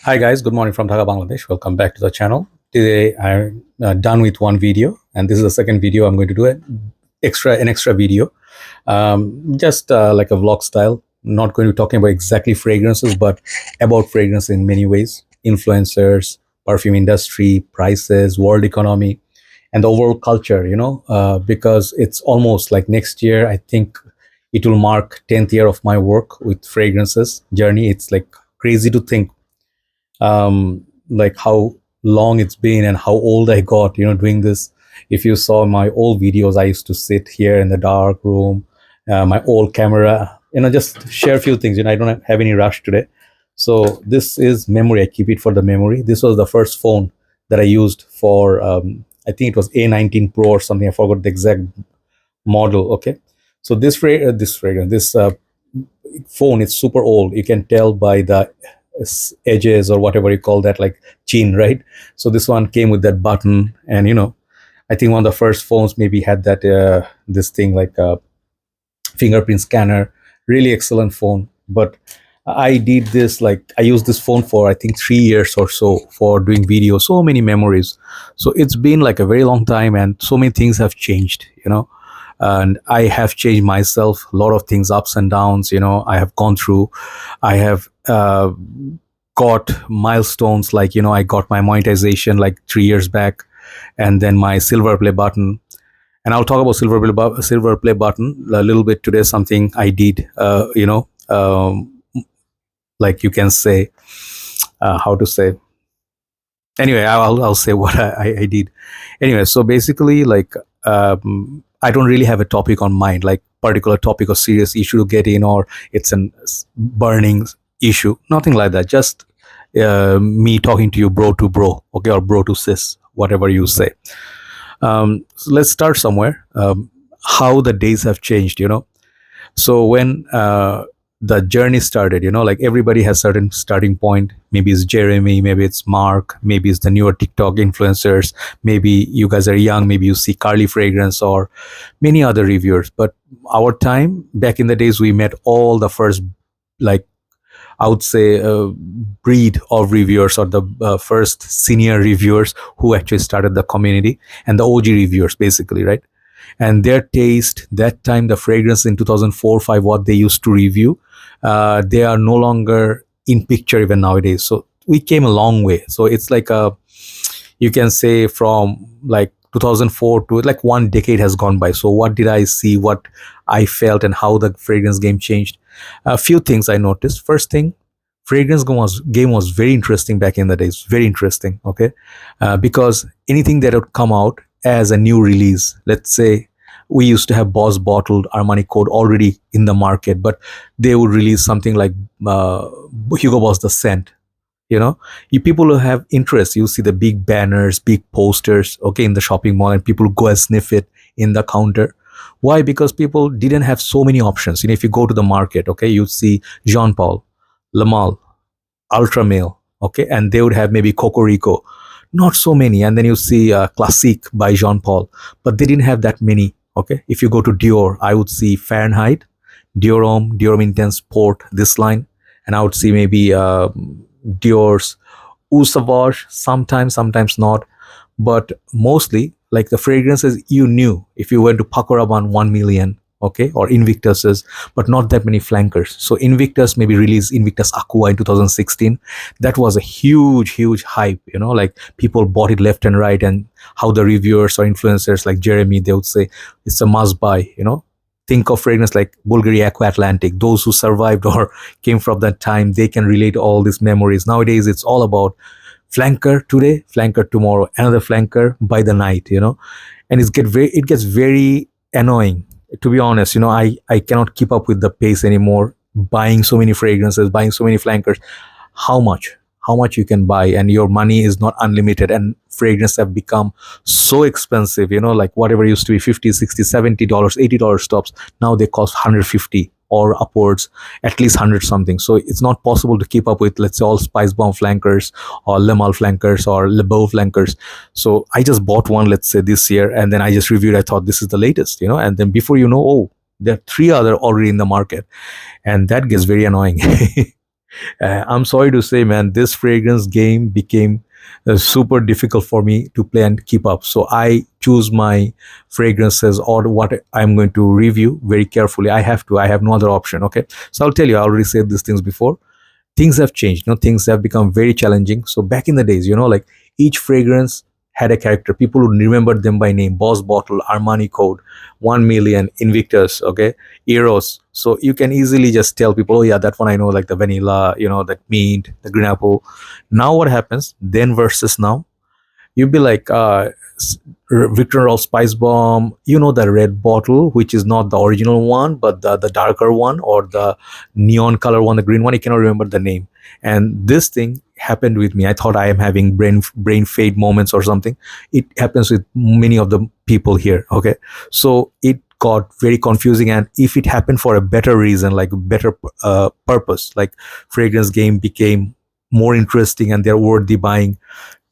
Hi guys, good morning from Dhaka, Bangladesh. Welcome back to the channel. Today I'm done with one video, and this is the second video. I'm going to do an extra video, just like a vlog style. Not going to be talking about exactly fragrances, but about fragrance in many ways, influencers, perfume industry, prices, world economy, and the overall culture. Because it's almost like next year. I think it will mark 10th year of my work with fragrances journey. It's like crazy to think like how long it's been and how old I got, doing this. If you saw my old videos, I used to sit here in the dark room, my old camera, just share a few things. I don't have any rush today. So this is memory. I keep it for the memory. This was the first phone that I used for, I think it was A19 Pro or something. I forgot the exact model. Okay. So this phone is super old. You can tell by the edges or whatever you call that, like chin, right? So this one came with that button, and I think one of the first phones maybe had that this thing like a fingerprint scanner. Really excellent phone. But I did this, like I used this phone for I think 3 years or so for doing video. So many memories. So it's been like a very long time, and so many things have changed. And I have changed myself. A lot of things, ups and downs. I have gone through. I have got milestones, like I got my monetization like 3 years back, and then my silver play button. And I'll talk about silver play button a little bit today. Something I did, like you can say, how to say. Anyway, I'll say what I did. Anyway, so basically, like I don't really have a topic on mind, like particular topic or serious issue to get in, or it's an burning issue. Nothing like that. Just me talking to you, bro to bro, okay, or bro to sis, whatever you say. So let's start somewhere. How the days have changed. So when the journey started, like everybody has certain starting point. Maybe it's Jeremy, maybe it's Mark, maybe it's the newer TikTok influencers, maybe you guys are young, maybe you see Carly Fragrance or many other reviewers. But our time back in the days, we met all the first, like I would say, breed of reviewers, or the first senior reviewers who actually started the community, and the OG reviewers, basically, right? And their taste that time, the fragrance in 2004-5, what they used to review, they are no longer in picture even nowadays. So we came a long way. So it's like you can say from like 2004 to like one decade has gone by. So what did I see, what I felt, and how the fragrance game changed? A few things I noticed. First thing, fragrance game was very interesting back in the days. Very interesting. Okay. Because anything that would come out as a new release, let's say we used to have Boss bottled Armani Code already in the market, but they would release something like Hugo Boss the scent. You people who have interest, you see the big banners, big posters, okay, in the shopping mall, and people go and sniff it in the counter. Why? Because people didn't have so many options. If you go to the market, okay, you see Jean Paul, Lamal, Ultra Male, okay, and they would have maybe Cocorico, not so many. And then you see Classique by Jean Paul, but they didn't have that many. Okay, if you go to Dior, I would see Fahrenheit, Dior Homme, Dior Homme Intense Port, this line, and I would see maybe Dior's Eau Sauvage, sometimes not, but mostly like the fragrances you knew if you went to Pacoraban 1 million, okay, or Invictus's, but not that many flankers. So Invictus maybe released Invictus Aqua in 2016. That was a huge hype, like people bought it left and right, and how the reviewers or influencers like Jeremy, they would say it's a must buy. Think of fragrance like Bulgari Aqua Atlantic. Those who survived or came from that time, they can relate all these memories. Nowadays, it's all about flanker today, flanker tomorrow, another flanker by the night, and it gets very annoying. To be honest, I cannot keep up with the pace anymore. Buying so many fragrances, buying so many flankers. How much? How much you can buy, and your money is not unlimited, and fragrances have become so expensive, like whatever used to be 50, 60, $70, $80 tops, now they cost 150 or upwards, at least 100 something. So it's not possible to keep up with, let's say, all Spice Bomb flankers or Le Mal flankers or Le Beau flankers. So I just bought one, let's say, this year, and then I just reviewed. I thought this is the latest, and then before you know, oh, there are three other already in the market, and that gets very annoying. I'm sorry to say, man, this fragrance game became super difficult for me to play and keep up. So I choose my fragrances or what I'm going to review very carefully. I have to. I have no other option. Okay. So I'll tell you. I already said these things before. Things have changed. Things have become very challenging. So back in the days, like each fragrance had a character. People would remember them by name: Boss Bottle, Armani Code, 1 million, Invictus, okay, Eros. So you can easily just tell people, oh yeah, that one I know, like the vanilla, that mint, the green apple. Now what happens then versus now? You'd be like, Victor Rolf Spice Bomb, the red bottle, which is not the original one, but the darker one, or the neon color one, the green one. I cannot remember the name. And this thing happened with me. I thought I am having brain fade moments or something. It happens with many of the people here. Okay, so it got very confusing. And if it happened for a better reason, like better purpose, like fragrance game became more interesting and they're worthy buying.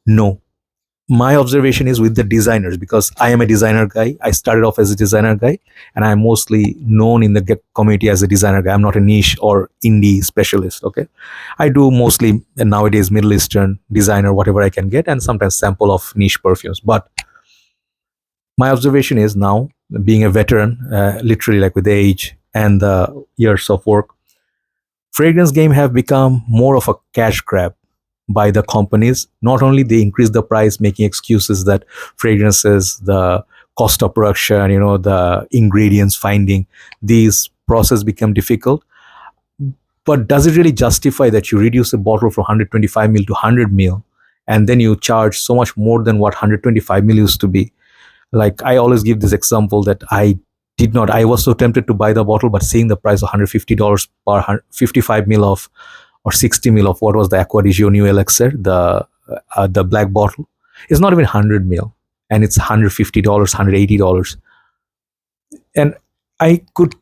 No, my observation is with the designers, because I am a designer guy. I started off as a designer guy, and I'm mostly known in the community as a designer guy. I'm not a niche or indie specialist. Okay, I do mostly nowadays Middle Eastern designer, whatever I can get, and sometimes sample of niche perfumes. But my observation is now, being a veteran, literally like with the age and the years of work, fragrance game have become more of a cash grab by the companies. Not only they increase the price, making excuses that fragrances, the cost of production, the ingredients finding, these process become difficult. But does it really justify that you reduce a bottle from 125 ml to 100 ml, and then you charge so much more than what 125 ml used to be? Like, I always give this example that I was so tempted to buy the bottle, but seeing the price of $150 per 55 ml of, or 60 ml of, what was the Aqua di Gio New Elixir, the black bottle, is not even 100 ml, and it's $150, $180. And I could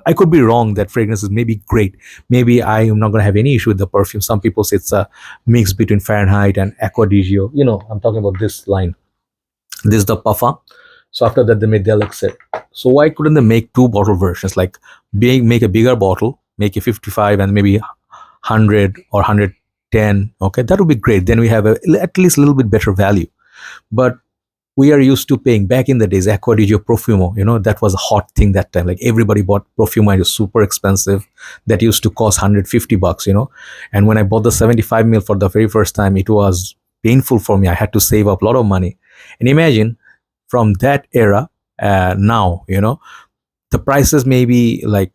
I could be wrong. That fragrance is maybe great. Maybe I am not going to have any issue with the perfume. Some people say it's a mix between Fahrenheit and Aqua di Gio. I'm talking about this line. This is the Parfum. So after that, they made the Elixir. So why couldn't they make two bottle versions? Like, make a bigger bottle, make a 55 and maybe 100 or 110. Okay, that would be great. Then we have at least a little bit better value. But we are used to paying, back in the days, Aqua di Gio Profumo, that was a hot thing that time. Like, everybody bought Profumo. It was super expensive. That used to cost $150, And when I bought the 75 ml for the very first time, it was painful for me. I had to save up a lot of money. And imagine, from that era, now, the prices maybe like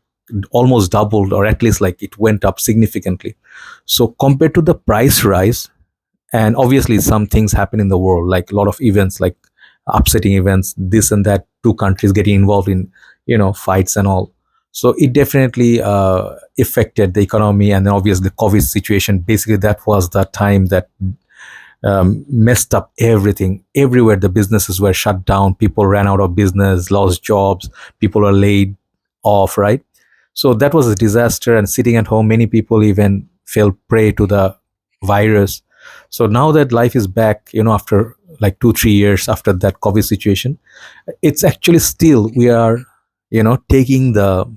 almost doubled, or at least like it went up significantly. So compared to the price rise, and obviously some things happen in the world, like a lot of events, like upsetting events, this and that, two countries getting involved in fights and all. So it definitely affected the economy. And then obviously the COVID situation, basically that was the time that messed up everything. Everywhere the businesses were shut down, people ran out of business, lost jobs, people are laid off, right? So that was a disaster. And sitting at home, many people even fell prey to the virus. So now that life is back, after like 2-3 years after that COVID situation, it's actually still, we are taking the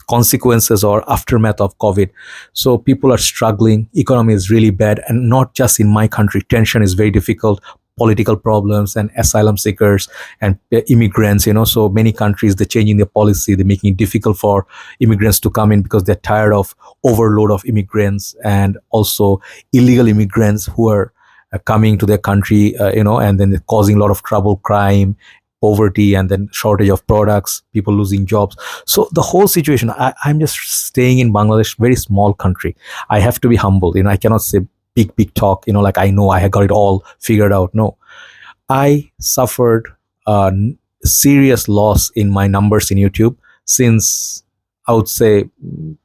consequences or aftermath of COVID. So people are struggling, economy is really bad. And not just in my country, tension is very difficult, political problems and asylum seekers and immigrants. So many countries, they're changing their policy, they're making it difficult for immigrants to come in, because they're tired of overload of immigrants, and also illegal immigrants who are coming to their country, and then they're causing a lot of trouble, crime, poverty, and then shortage of products, people losing jobs. So the whole situation, I'm just staying in Bangladesh, very small country. I have to be humble. I cannot say big talk, like I know I have got it all figured out. No, I suffered a serious loss in my numbers in YouTube since, I would say,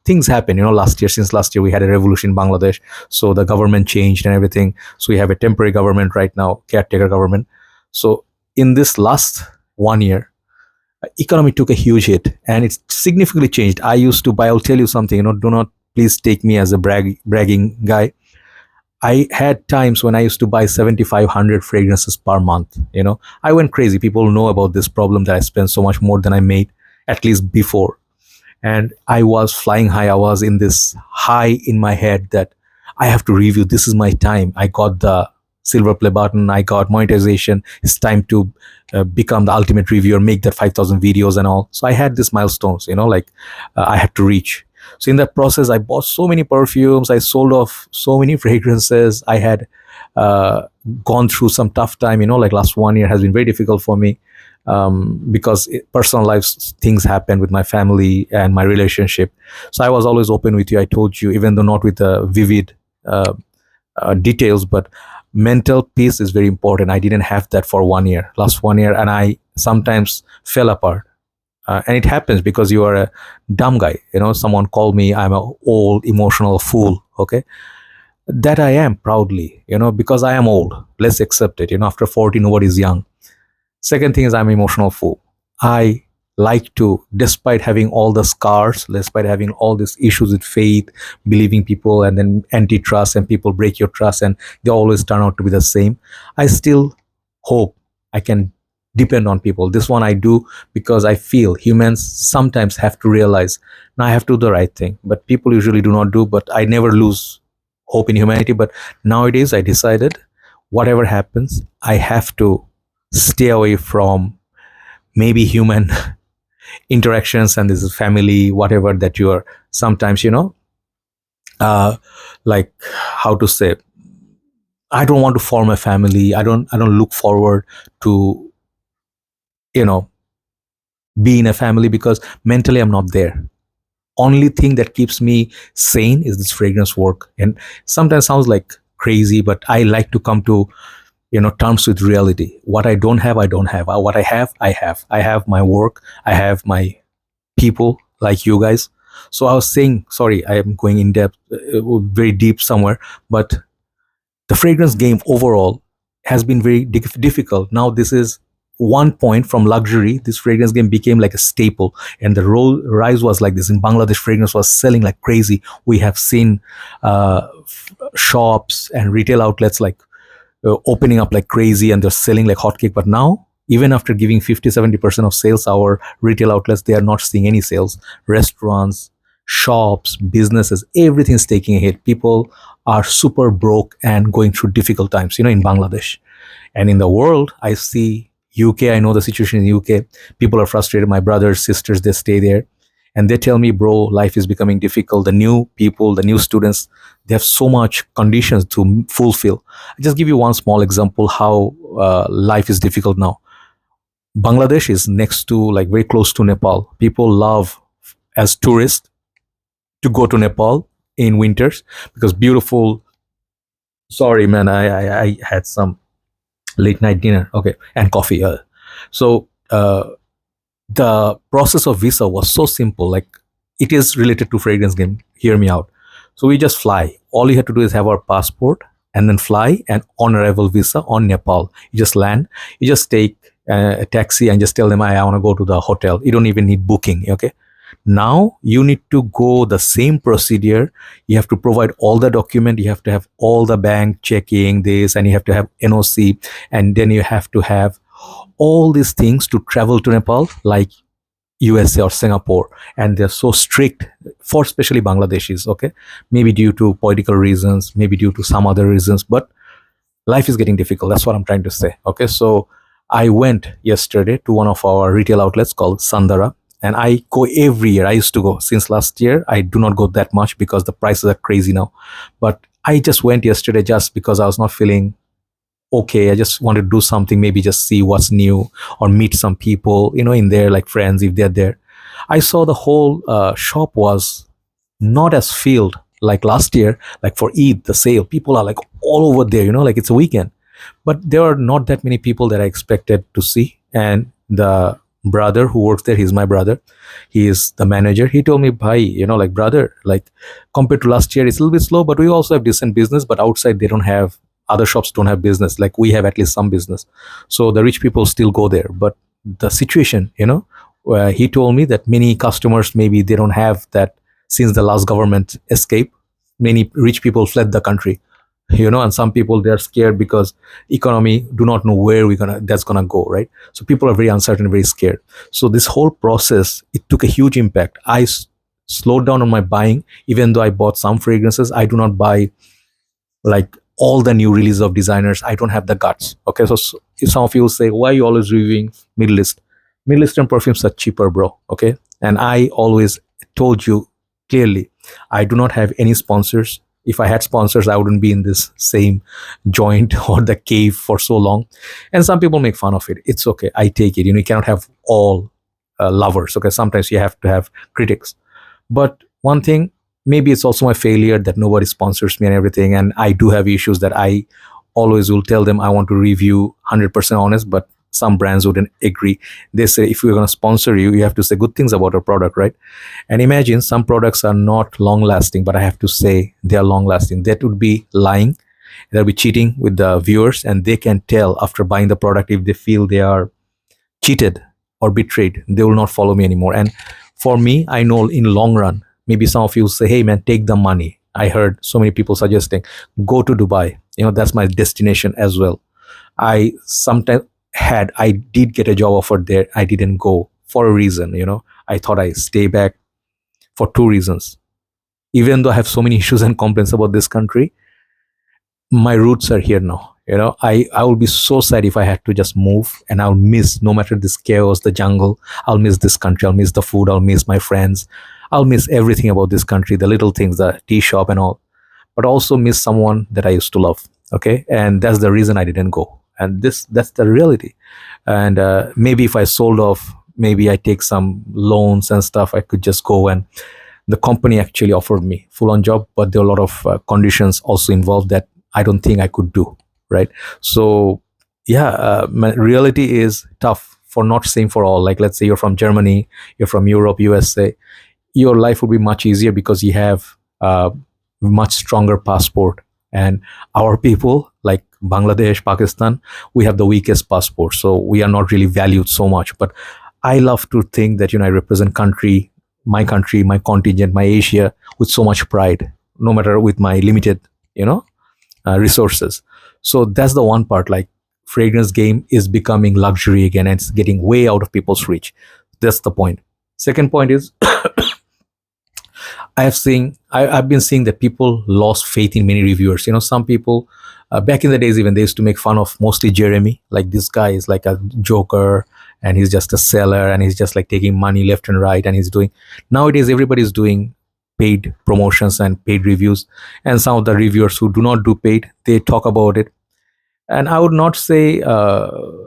things happen, last year. Since last year, we had a revolution in Bangladesh. So the government changed and everything. So we have a temporary government right now, caretaker government. So in this last 1 year, economy took a huge hit, and it's significantly changed. I used to buy, I'll tell you something, do not please take me as a bragging guy. I had times when I used to buy 7,500 fragrances per month. I went crazy. People know about this problem, that I spent so much more than I made, at least before. and I was flying high. I was in this high in my head that I have to review. This is my time. I got the silver play button. I got monetization. It's time to become the ultimate reviewer, make that 5,000 videos and all. So I had these milestones, like I had to reach. So in that process, I bought so many perfumes. I sold off so many fragrances. I had uh, gone through some tough time. Like last 1 year has been very difficult for me because personal life things happen with my family and my relationship. So I was always open with you. I told you, even though not with vivid uh, details, but mental peace is very important. I didn't have that for 1 year, last 1 year, and I sometimes fell apart. And it happens because you are a dumb guy. Someone called me I'm a old emotional fool. Okay, that I am proudly. Because I am old. Let's accept it. After 40, nobody's young. Second thing is I'm an emotional fool. I like to, despite having all the scars, despite having all these issues with faith, believing people, and then anti-trust, and people break your trust, and they always turn out to be the same. I still hope I can depend on people. This one I do because I feel humans sometimes have to realize, now I have to do the right thing. But people usually do not do. But I never lose hope in humanity. But nowadays I decided, whatever happens, I have to stay away from maybe human interactions, and this is family, whatever that you are sometimes, uh like, how to say, I don't want to form a family. I don't look forward to, you know be in a family, because mentally I'm not there. Only thing that keeps me sane is this fragrance work. And sometimes sounds like crazy, but I like to come to terms with reality. What I don't have, I don't have. What I have, I have. I have my work. I have my people like you guys. So I was saying, sorry, I am going in depth, very deep somewhere, but the fragrance game overall has been very difficult. Now this is one point from luxury. This fragrance game became like a staple, and the rise was like this. In Bangladesh, fragrance was selling like crazy. We have seen shops and retail outlets like opening up like crazy, and they're selling like hotcake. But now, even after giving 50-70% of sales, our retail outlets, they are not seeing any sales. Restaurants, shops, businesses, everything's taking a hit. People are super broke and going through difficult times, in Bangladesh. And in the world, I see UK, I know the situation in UK. People are frustrated. My brothers, sisters, they stay there. And they tell me, bro, life is becoming difficult. The new people, the new students, they have so much conditions to fulfill. I just give you one small example how life is difficult now. Bangladesh is next to, like, very close to Nepal. People love, as tourists, to go to Nepal in winters because beautiful. Sorry, man, I had some late night dinner. Okay, and coffee. So the process of visa was so simple. Like, it is related to fragrance game. Hear me out. So we just fly. All you have to do is have our passport and then fly, and on arrival visa on Nepal. You just land. You just take a taxi and just tell them, I want to go to the hotel. You don't even need booking. Okay. Now you need to go the same procedure. You have to provide all the document. You have to have all the bank checking this, and you have to have NOC, and then you have to have all these things to travel to Nepal, like USA or Singapore. And they're so strict for especially Bangladeshis. Okay, maybe due to political reasons, maybe due to some other reasons, but life is getting difficult. That's what I'm trying to say. Okay, so I went yesterday to one of our retail outlets called Sandara, and I go every year. I used to go since last year. I do not go that much because the prices are crazy now, but I just went yesterday just because I was not feeling okay. I just wanted to do something, maybe just see what's new or meet some people, in there, like friends, if they're there. I saw the whole shop was not as filled like last year. Like for Eid, the sale, people are like all over there, like it's a weekend. But there are not that many people that I expected to see. And the brother who works there, he's my brother. He is the manager. He told me, bhai, like, brother, like, compared to last year, it's a little bit slow, but we also have decent business. But outside, they don't have, other shops don't have business. Like, we have at least some business. So the rich people still go there. But the situation, he told me that many customers, maybe they don't have that since the last government escape. Many rich people fled the country, and some people, they're scared because economy do not know where that's gonna go, right? So people are very uncertain, very scared. So this whole process, it took a huge impact. I slowed down on my buying. Even though I bought some fragrances, I do not buy like all the new releases of designers. I don't have the guts. Okay, so if some of you will say, why are you always reviewing Middle Eastern perfumes are cheaper, bro. Okay, and I always told you clearly, I do not have any sponsors. If I had sponsors, I wouldn't be in this same joint or the cave for so long. And some people make fun of it. It's okay, I take it. You cannot have all lovers. Okay, sometimes you have to have critics. But one thing, maybe it's also my failure that nobody sponsors me and everything. And I do have issues that I always will tell them I want to review 100% honest, but some brands wouldn't agree. They say, if we're going to sponsor you, you have to say good things about our product, right? And imagine some products are not long lasting, but I have to say they are long lasting. That would be lying. They'll be cheating with the viewers, and they can tell after buying the product if they feel they are cheated or betrayed, they will not follow me anymore. And for me, I know in long run, maybe some of you say, hey man, take the money. I heard so many people suggesting go to Dubai. That's my destination as well. I sometimes I did get a job offer there. I didn't go for a reason. I thought I stay back for two reasons. Even though I have so many issues and complaints about this country, my roots are here now. I will be so sad if I had to just move, and I'll miss, no matter this chaos, the jungle, I'll miss this country, I'll miss the food, I'll miss my friends, I'll miss everything about this country, the little things, the tea shop and all, but also miss someone that I used to love. Okay, and that's the reason I didn't go, and that's the reality. And maybe if I sold off, maybe I take some loans and stuff, I could just go. And the company actually offered me full on job, but there are a lot of conditions also involved that I don't think I could do, right? So yeah, reality is tough, for not saying for all. Like, let's say you're from Germany, you're from Europe, USA, your life would be much easier because you have a much stronger passport. And our people, like Bangladesh, Pakistan, we have the weakest passport, so we are not really valued so much. But I love to think that I represent country, my contingent, my Asia, with so much pride, no matter with my limited, resources. So that's the one part. Like, fragrance game is becoming luxury again, and it's getting way out of people's reach. That's the point. Second point is, I've been seeing that people lost faith in many reviewers. Some people, back in the days, even they used to make fun of mostly Jeremy. Like, this guy is like a joker, and he's just a seller, and he's just like taking money left and right. And he's doing, nowadays everybody's doing paid promotions and paid reviews. And some of the reviewers who do not do paid, they talk about it. And I would not say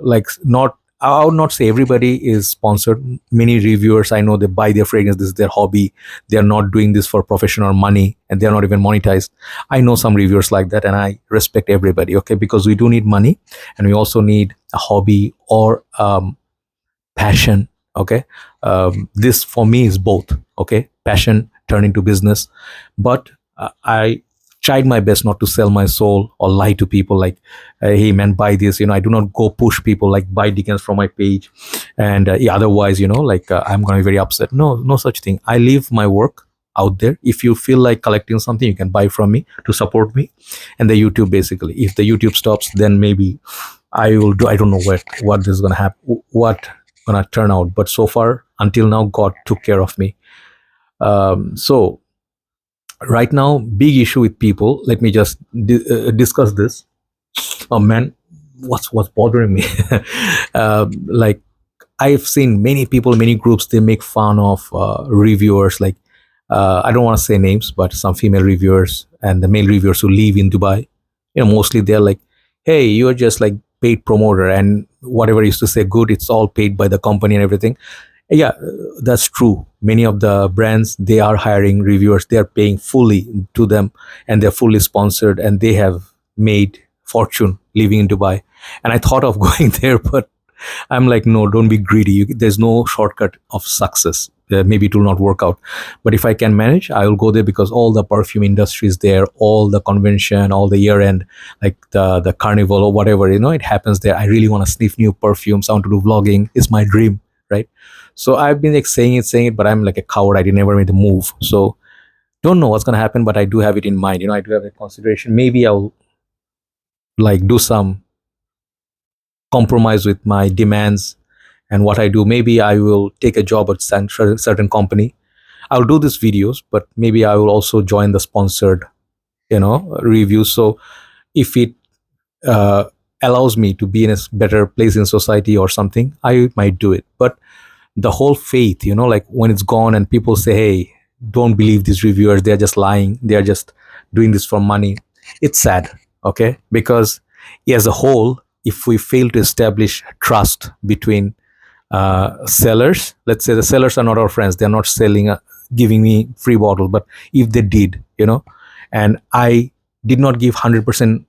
like not I would not say everybody is sponsored. Many reviewers I know, they buy their fragrance, this is their hobby. They are not doing this for professional money, and they are not even monetized. I know some reviewers like that, and I respect everybody. Okay, because we do need money, and we also need a hobby or passion. Okay, this for me is both. Okay, passion turn into business. But I tried my best not to sell my soul or lie to people like, hey man, buy this. I do not go push people like buy Decant from my page, and yeah, otherwise, like, I'm gonna be very upset. No, no such thing. I leave my work out there. If you feel like collecting something, you can buy from me to support me. And the YouTube, basically, if the YouTube stops, then maybe I will do, I don't know what this is gonna happen, what gonna turn out. But so far, until now, God took care of me. So right now, big issue with people, let me just discuss this. Oh man, what's bothering me? Like, I've seen many people, many groups, they make fun of reviewers. Like, I don't want to say names, but some female reviewers and the male reviewers who live in Dubai, mostly they're like, hey, you're just like paid promoter, and whatever used to say good, it's all paid by the company and everything. Yeah, that's true. Many of the brands, they are hiring reviewers, they are paying fully to them, and they're fully sponsored, and they have made fortune living in Dubai. And I thought of going there, but I'm like, no, don't be greedy. There's no shortcut of success. Maybe it will not work out. But if I can manage, I will go there, because all the perfume industry is there, all the convention, all the year end, like the carnival or whatever, it happens there. I really want to sniff new perfumes. I want to do vlogging. It's my dream, right? So I've been like saying it, but I'm like a coward. I did never made the move. So don't know what's gonna happen, but I do have it in mind. I do have a consideration. Maybe I'll like do some compromise with my demands and what I do. Maybe I will take a job at certain company. I'll do these videos, but maybe I will also join the sponsored, reviews. So if it uh, allows me to be in a better place in society or something, I might do it. But the whole faith, like when it's gone and people say, hey, don't believe these reviewers, they're just lying, they're just doing this for money, it's sad. Okay, because as a whole, if we fail to establish trust between sellers, let's say the sellers are not our friends, they're not selling giving me free bottle, but if they did, and I did not give 100%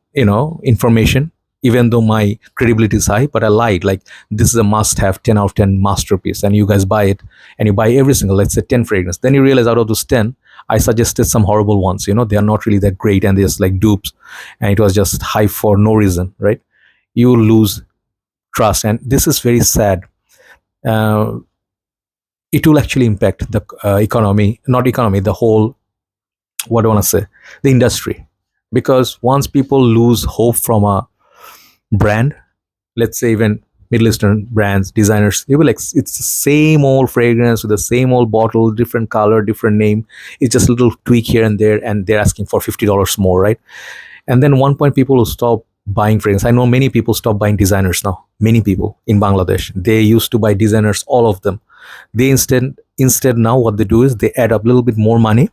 information, even though my credibility is high, but I lied, like this is a must have 10 out of 10 masterpiece, and you guys buy it, and you buy every single, let's say 10 fragrance, then you realize out of those 10 I suggested some horrible ones, they are not really that great, and they're just like dupes, and it was just hype for no reason, right? You lose trust, and this is very sad. uh, it will actually impact the economy, not economy, the whole, what do I want to say, the industry. Because once people lose hope from a brand, let's say even Middle Eastern brands, designers, they will like, it's the same old fragrance with the same old bottle, different color, different name. It's just a little tweak here and there, and they're asking for $50 more, right? And then one point, people will stop buying fragrance. I know many people stop buying designers now. Many people in Bangladesh, they used to buy designers, all of them. They instead now what they do is they add up a little bit more money,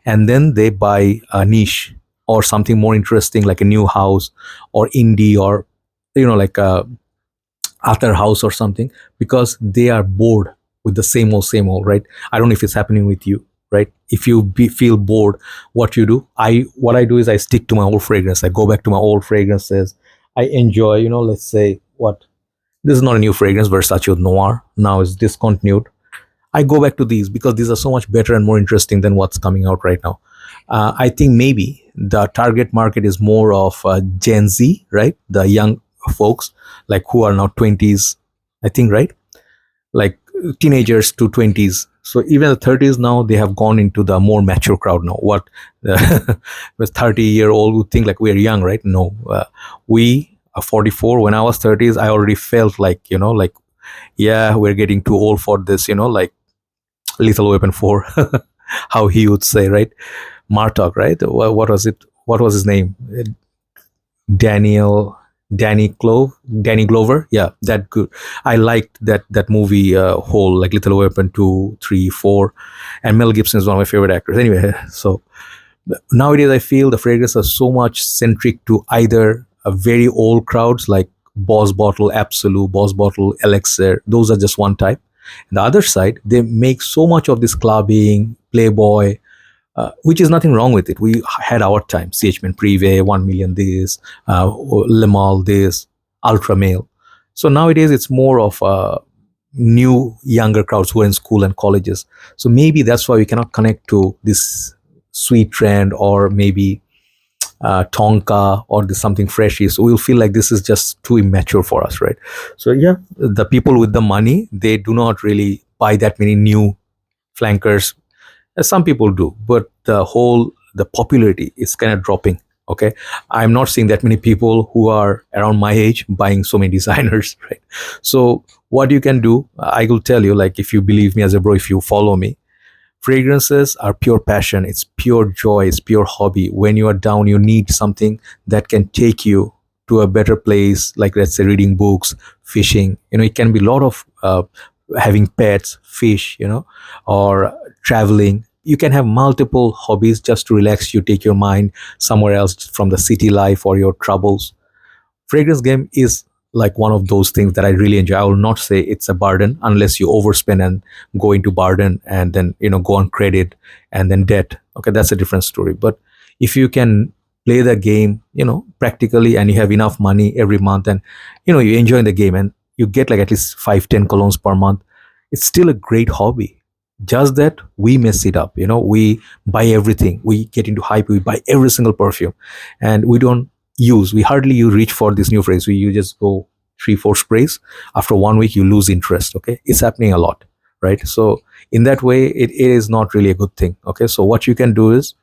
and then they buy a niche or something more interesting, like a new house or indie, or like a other house or something, because they are bored with the same old, right? I don't know if it's happening with you, right? If you feel bored, what you do, what I do is I stick to my old fragrance. I go back to my old fragrances. I enjoy, let's say, what, this is not a new fragrance, Versace Noir now is discontinued. I go back to these because these are so much better and more interesting than what's coming out right now. I think maybe the target market is more of Gen Z, right? The young folks, like who are now 20s, I think, right? Like teenagers to 20s. So even the 30s now, they have gone into the more mature crowd now. What was 30-year-old would think like we're young, right? No, we are 44. When I was 30s, I already felt like, like, yeah, we're getting too old for this, like Lethal Weapon 4, how he would say, right? Martok, right? What was it? What was his name? Daniel, Danny Glover. Yeah, that good. I liked that movie whole, like Lethal Weapon 2, 3, 4, and Mel Gibson is one of my favorite actors. Anyway, so nowadays I feel the fragrances are so much centric to either a very old crowds like Boss Bottle, Absolute, Boss Bottle, Elixir. Those are just one type. And the other side, they make so much of this clubbing, Playboy, which is nothing wrong with it. We had our time. CHMN Privé, 1 million this, Limal this, Ultra Male. So nowadays it's more of new younger crowds who are in school and colleges. So maybe that's why we cannot connect to this sweet trend, or maybe Tonka, or this something freshy. So we'll feel like this is just too immature for us, right? So yeah, the people with the money, they do not really buy that many new flankers. Some people do, but the popularity is kind of dropping. Okay, I'm not seeing that many people who are around my age buying so many designers, right? So what you can do, I will tell you, like, if you believe me as a bro, if you follow me, fragrances are pure passion, it's pure joy, it's pure hobby. When you are down, you need something that can take you to a better place, like let's say reading books, fishing. It can be a lot of having pets, fish, or traveling. You can have multiple hobbies just to relax you, take your mind somewhere else from the city life or your troubles. Fragrance game is like one of those things that I really enjoy. I will not say it's a burden unless you overspend and go into burden, and then go on credit and then debt. Okay, that's a different story. But if you can play the game, practically, and you have enough money every month, and you enjoy the game, and you get like at least 5-10 colognes per month, it's still a great hobby. Just that we mess it up. We buy everything, we get into hype, we buy every single perfume, and we hardly you reach for this new phrase. You just go 3-4 sprays. After 1 week, you lose interest. Okay, it's happening a lot, right? So in that way, it is not really a good thing. Okay, so what you can do is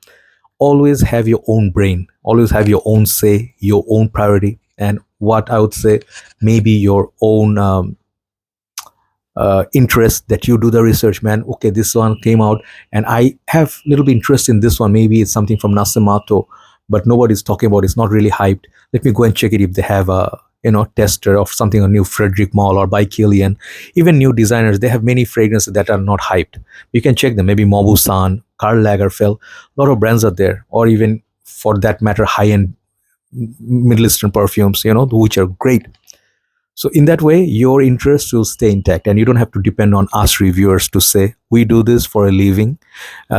always have your own brain, always have your own say, your own priority, and what I would say, maybe your own interest that you do the research, man. Okay, this one came out and I have a little bit interest in this one. Maybe it's something from Nasemato, but nobody's talking about it. It's not really hyped. Let me go and check it if they have a tester of something, a new Frederick Mall or by Killian. Even new designers, they have many fragrances that are not hyped. You can check them. Maybe Mobu-san, Karl Lagerfeld, a lot of brands are there, or even for that matter high-end Middle Eastern perfumes, which are great. So in that way, your interests will stay intact, and you don't have to depend on us reviewers to say we do this for a living.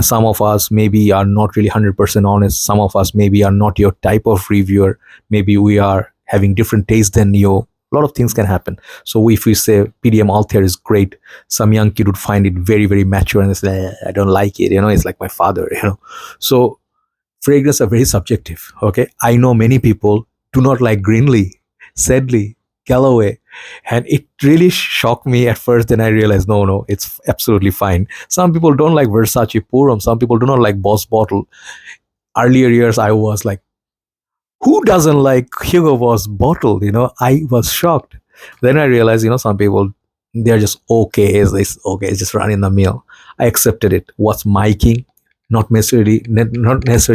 Some of us maybe are not really 100% honest. Some of us maybe are not your type of reviewer. Maybe we are having different taste than you. A lot of things can happen. So if we say PDM Altair is great, some young kid would find it very, very mature and say, I don't like it. It's like my father. So fragrance are very subjective. Okay, I know many people do not like Greenlee, Sedley, Galloway, and it really shocked me at first. Then I realized, no, it's absolutely fine. Some people don't like Versace Purum. Some people do not like Boss Bottle. Earlier years, I was like, who doesn't like Hugo Boss Bottle? I was shocked. Then I realized, some people, they're just okay. It's just running the mill. I accepted it. What's my king? Not necessarily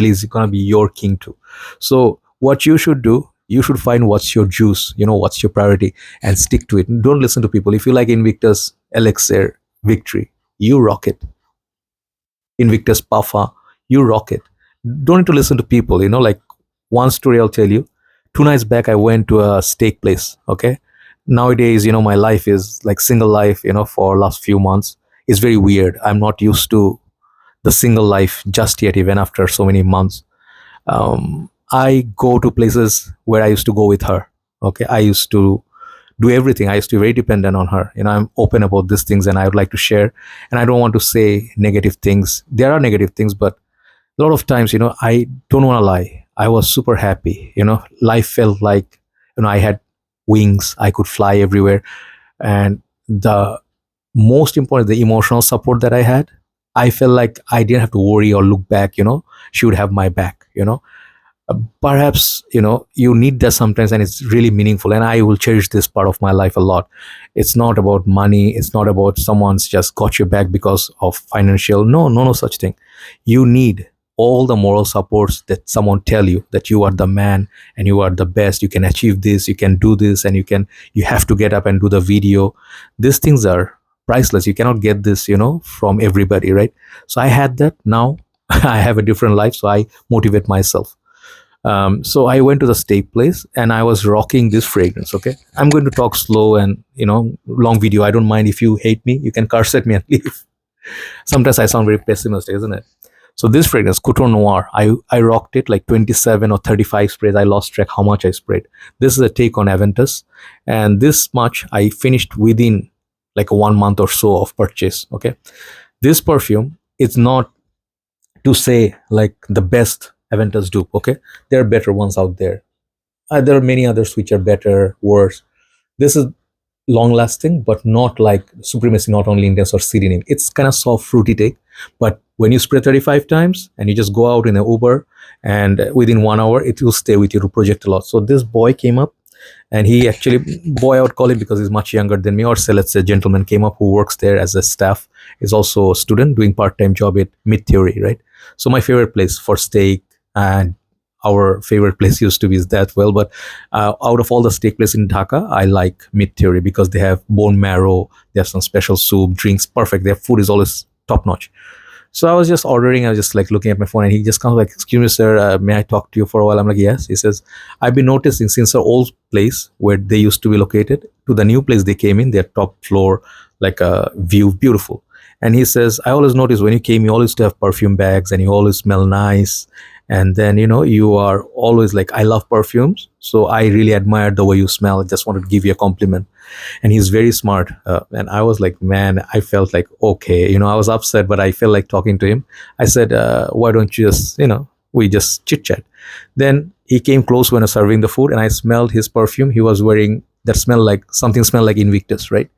is it gonna be your king too. So what you should do, you should find what's your juice, what's your priority, and stick to it. Don't listen to people. If you like Invictus, Elixir, Victory, you rock it. Invictus, Puffer, you rock it. Don't need to listen to people. Like one story I'll tell you. 2 nights back, I went to a steak place. Okay, nowadays, my life is like single life. For last few months, it's very weird. I'm not used to the single life just yet, even after so many months. I go to places where I used to go with her. Okay, I used to do everything. I used to be very dependent on her. I'm open about these things and I would like to share. And I don't want to say negative things. There are negative things, but a lot of times, I don't want to lie. I was super happy. Life felt like, I had wings. I could fly everywhere. And the most important, the emotional support that I had, I felt like I didn't have to worry or look back. She would have my back. Perhaps you need that sometimes, and it's really meaningful, and I will cherish this part of my life a lot. It's not about money. It's not about someone's just got your back because of financial. No such thing. You need all the moral supports that someone tell you that you are the man and you are the best, you can achieve this, you can do this, and you have to get up and do the video. These things are priceless. You cannot get this from everybody, right? So I had that. Now I have a different life, so I motivate myself. So I went to the steak place and I was rocking this fragrance. Okay, I'm going to talk slow and long video. I don't mind if you hate me. You can curse at me and leave. Sometimes I sound very pessimistic, isn't it? So this fragrance, Couture Noir, I rocked it like 27 or 35 sprays. I lost track how much I sprayed. This is a take on Aventus, and this much I finished within like 1 month or so of purchase. Okay, this perfume, it's not to say like the best Aventus dupe. Okay, there are better ones out there. There are many others which are better, worse. This is long lasting, but not like Supremacy, not only intense or city name. It's kind of soft, fruity take. But when you spray 35 times and you just go out in an Uber, and within 1 hour, it will stay with you to project a lot. So this boy came up, and he actually, boy I would call him because he's much younger than me, or say let's say gentleman came up who works there as a staff, is also a student doing part-time job at Mid Theory, right? So my favorite place for steak, and our favorite place used to be is that, well, but out of all the steak places in Dhaka, I like Mid Theory because they have bone marrow, they have some special soup, drinks, perfect. Their food is always top notch. So I was just ordering. I was just like looking at my phone, and he just comes like, "Excuse me, sir, may I talk to you for a while?" I'm like, "Yes." He says, "I've been noticing since our old place where they used to be located to the new place they came in, their top floor, like a view, beautiful." And he says, "I always notice when you came, you always used to have perfume bags, and you always smell nice. And then you are always like, I love perfumes, so I really admire the way you smell. I just wanted to give you a compliment." And he's very smart. And I was like, man, I felt like, okay, I was upset, but I felt like talking to him. I said, why don't you just, we just chit chat. Then he came close when I was serving the food, and I smelled his perfume. He was wearing that smelled like Invictus, right?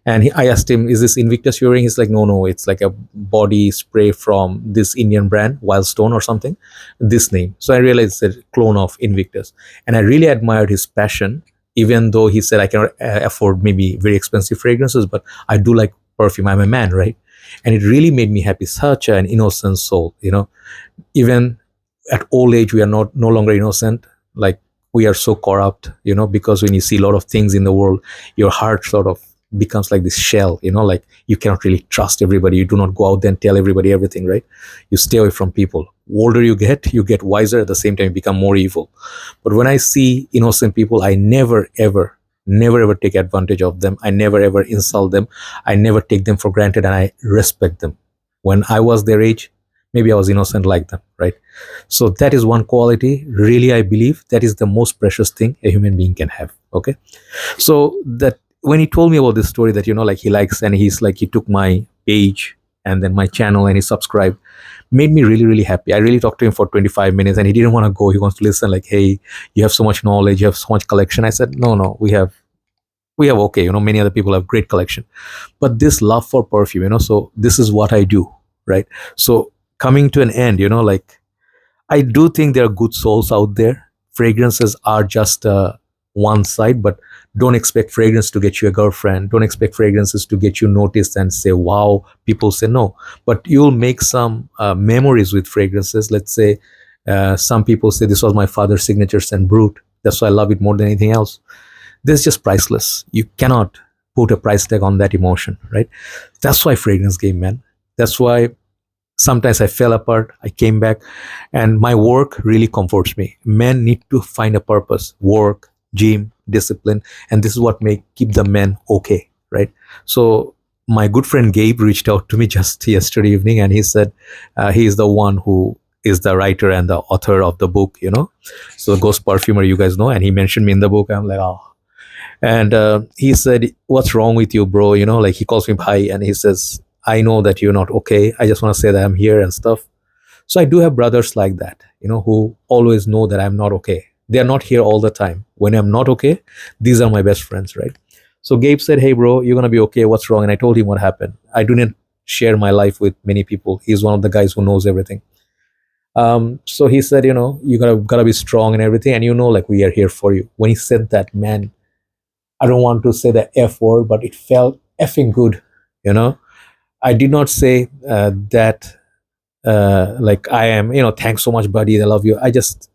And I asked him, "Is this Invictus you're wearing?" He's like, no, it's like a body spray from this Indian brand, Wildstone or something, this name. So I realized it's a clone of Invictus. And I really admired his passion even though he said I cannot afford maybe very expensive fragrances, but I do like perfume. I'm a man, right? And it really made me happy. Such an innocent soul, even at old age we are not no longer innocent. Like, we are so corrupt, because when you see a lot of things in the world, your heart sort of becomes like this shell, like you cannot really trust everybody. You do not go out there and tell everybody everything, right? You stay away from people. Older you get wiser, at the same time you become more evil. But when I see innocent people, I never ever take advantage of them. I never ever insult them. I never take them for granted, and I respect them. When I was their age, maybe I was innocent like them, right? So that is one quality, really, I believe that is the most precious thing a human being can have. Okay. So that when he told me about this story, that like he likes, and he's like, he took my page and then my channel and he subscribed, made me really really happy. I really talked to him for 25 minutes, and he didn't want to go. He wants to listen, like, hey, you have so much knowledge, you have so much collection. I said, no, we have okay, many other people have great collection, but this love for perfume, so this is what I do, right? So coming to an end, like, I do think there are good souls out there. Fragrances are just one side, but don't expect fragrance to get you a girlfriend. Don't expect fragrances to get you noticed and say, wow, people say no. But you'll make some memories with fragrances. Let's say some people say, this was my father's signature scent, Brute. That's why I love it more than anything else. This is just priceless. You cannot put a price tag on that emotion, right? That's why fragrance game, man. That's why sometimes I fell apart, I came back, and my work really comforts me. Men need to find a purpose: work, gym, discipline, and this is what may keep the men okay, right? So my good friend Gabe reached out to me just yesterday evening, and he said he is the one who is the writer and the author of the book, so Ghost Perfumer, you guys know, and he mentioned me in the book. I'm like, oh. And he said, what's wrong with you, bro? Like, he calls me bhai, and he says, I know that you're not okay. I just want to say that I'm here and stuff. So I do have brothers like that, who always know that I'm not okay. They are not here all the time. When I'm not okay, these are my best friends, right? So Gabe said, hey, bro, you're going to be okay. What's wrong? And I told him what happened. I didn't share my life with many people. He's one of the guys who knows everything. So he said, you gotta be strong and everything. And like, we are here for you. When he said that, man, I don't want to say the F word, but it felt effing good, I did not say that like I am, thanks so much, buddy. I love you. I just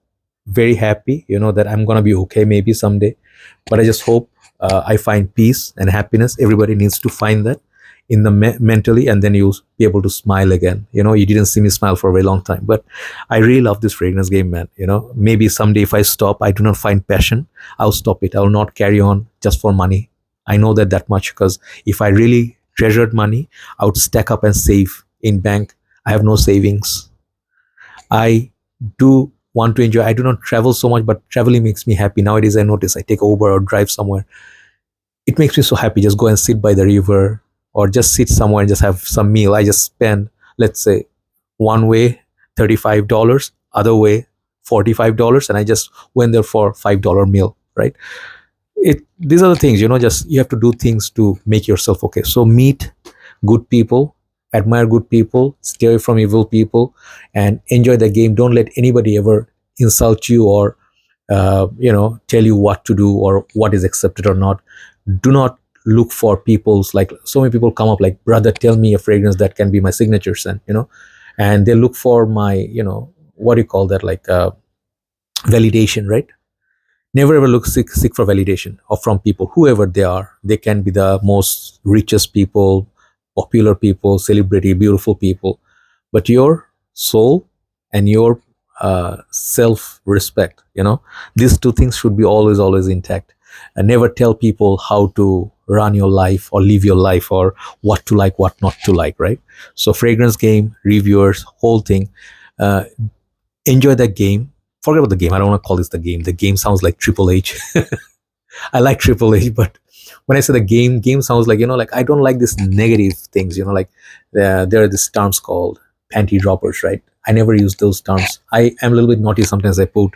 very happy, that I'm gonna be okay maybe someday. But I just hope I find peace and happiness. Everybody needs to find that in the mentally, and then you'll be able to smile again. You didn't see me smile for a very long time, but I really love this fragrance game, man. Maybe someday if I stop, I do not find passion, I'll stop it. I will not carry on just for money. I know that much, because if I really treasured money, I would stack up and save in bank. I have no savings. I do want to enjoy. I do not travel so much, but traveling makes me happy. Nowadays, I notice I take Uber or drive somewhere. It makes me so happy. Just go and sit by the river, or just sit somewhere and just have some meal. I just spend, let's say, one way $35, other way $45, and I just went there for $5 meal, right? These are the things, just you have to do things to make yourself okay. So meet good people, admire good people, stay away from evil people, and enjoy the game. Don't let anybody ever insult you, or tell you what to do or what is accepted or not. Do not look for people's, like, so many people come up like, brother, tell me a fragrance that can be my signature scent, and they look for my, what do you call that, like validation, right? Never ever look seek for validation or from people, whoever they are. They can be the most richest people, popular people, celebrity, beautiful people, but your soul and your self-respect, these two things should be always intact. And never tell people how to run your life or live your life, or what to like, what not to like, right? So fragrance game, reviewers, whole thing, uh, enjoy that game. Forget about the game. I don't want to call this the game. The game sounds like Triple H. I like Triple H, but when I say the game sounds like, like, I don't like this negative things, like there are these terms called panty droppers, right? I never use those terms. I am a little bit naughty sometimes. I put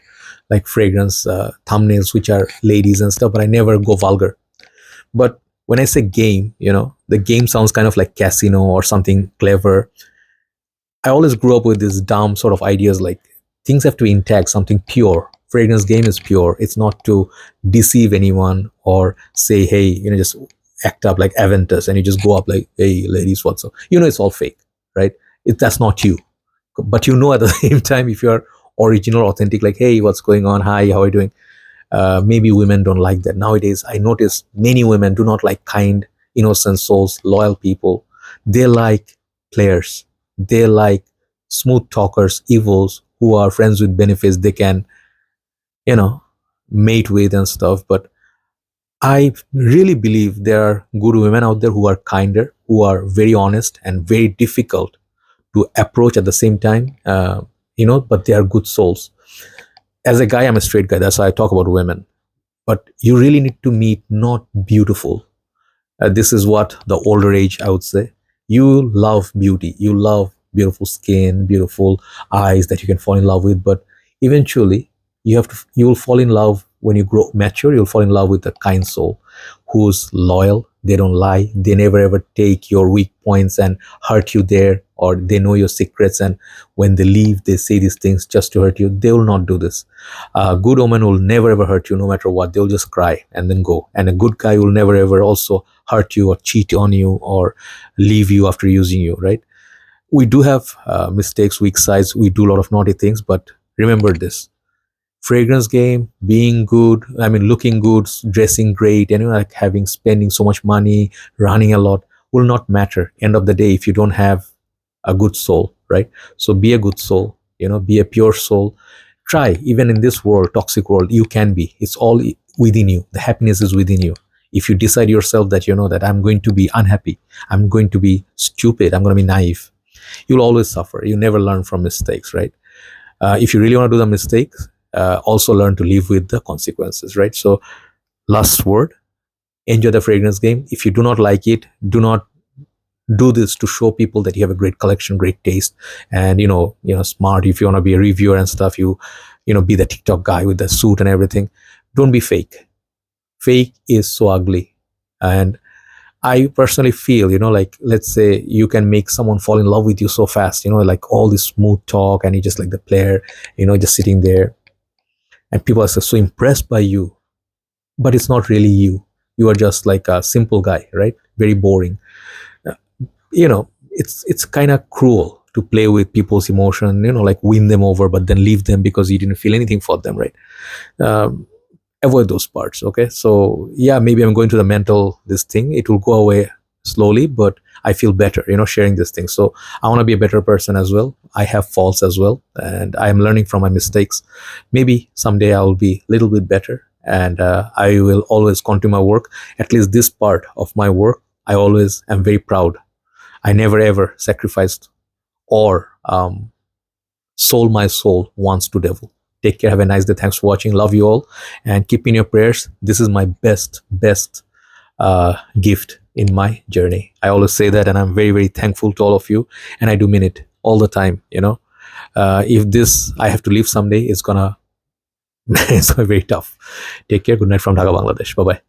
like fragrance thumbnails which are ladies and stuff, but I never go vulgar. But when I say game, the game sounds kind of like casino or something clever. I always grew up with this dumb sort of ideas, like things have to be intact, something pure, Fragrance game is pure. It's not to deceive anyone or say, hey, just act up like Aventus and you just go up like, hey, ladies, what's up? It's all fake, right? That's not you. But at the same time, if you're original, authentic, like, hey, what's going on? Hi, how are you doing? Maybe women don't like that. Nowadays, I notice many women do not like kind, innocent souls, loyal people. They like players. They like smooth talkers, evils who are friends with benefits they can, you know, mate with and stuff. But I really believe there are good women out there who are kinder, who are very honest and very difficult to approach at the same time, but they are good souls. As a guy, I'm a straight guy. That's why I talk about women. But you really need to meet not beautiful. This is what the older age, I would say. You love beauty. You love beautiful skin, beautiful eyes that you can fall in love with. But eventually, you will fall in love when you grow mature. You'll fall in love with a kind soul who's loyal. They don't lie. They never ever take your weak points and hurt you there, or they know your secrets. And when they leave, they say these things just to hurt you. They will not do this. A good woman will never ever hurt you no matter what. They'll just cry and then go. And a good guy will never ever also hurt you or cheat on you or leave you after using you, right? We do have mistakes, weak sides. We do a lot of naughty things, but remember this: fragrance game, being good, I mean, looking good, dressing great, and like having spending so much money, running a lot will not matter. End of the day, if you don't have a good soul, right? So be a good soul, be a pure soul. Try, even in this world, toxic world, you can be. It's all within you. The happiness is within you. If you decide yourself that that I'm going to be unhappy, I'm going to be stupid, I'm going to be naive, you'll always suffer. You never learn from mistakes, right? If you really want to do the mistakes, also learn to live with the consequences, right? So, last word: enjoy the fragrance game. If you do not like it, do not do this to show people that you have a great collection, great taste, and smart. If you want to be a reviewer and stuff, be the TikTok guy with the suit and everything. Don't be fake. Fake is so ugly. And I personally feel, like, let's say you can make someone fall in love with you so fast, like all this smooth talk, and you just like the player, just sitting there, and people are so impressed by you, but it's not really you. You are just like a simple guy, right? Very boring. Uh, it's kind of cruel to play with people's emotion, like win them over, but then leave them because you didn't feel anything for them, right? Um, Avoid those parts. Okay, so yeah, maybe I'm going to the mental this thing. It will go away slowly, but I feel better sharing this thing. So I want to be a better person as well. I have faults as well, and I am learning from my mistakes. Maybe someday I will be a little bit better, and I will always continue my work. At least this part of my work, I always am very proud. I never ever sacrificed or sold my soul once to devil. Take care. Have a nice day. Thanks for watching. Love you all, and keep in your prayers. This is my best gift in my journey. I always say that, and I'm very very thankful to all of you, and I do mean it all the time. If this I have to leave someday, it's gonna it's gonna be very tough. Take care. Good night from Dhaka, Bangladesh. Bye bye.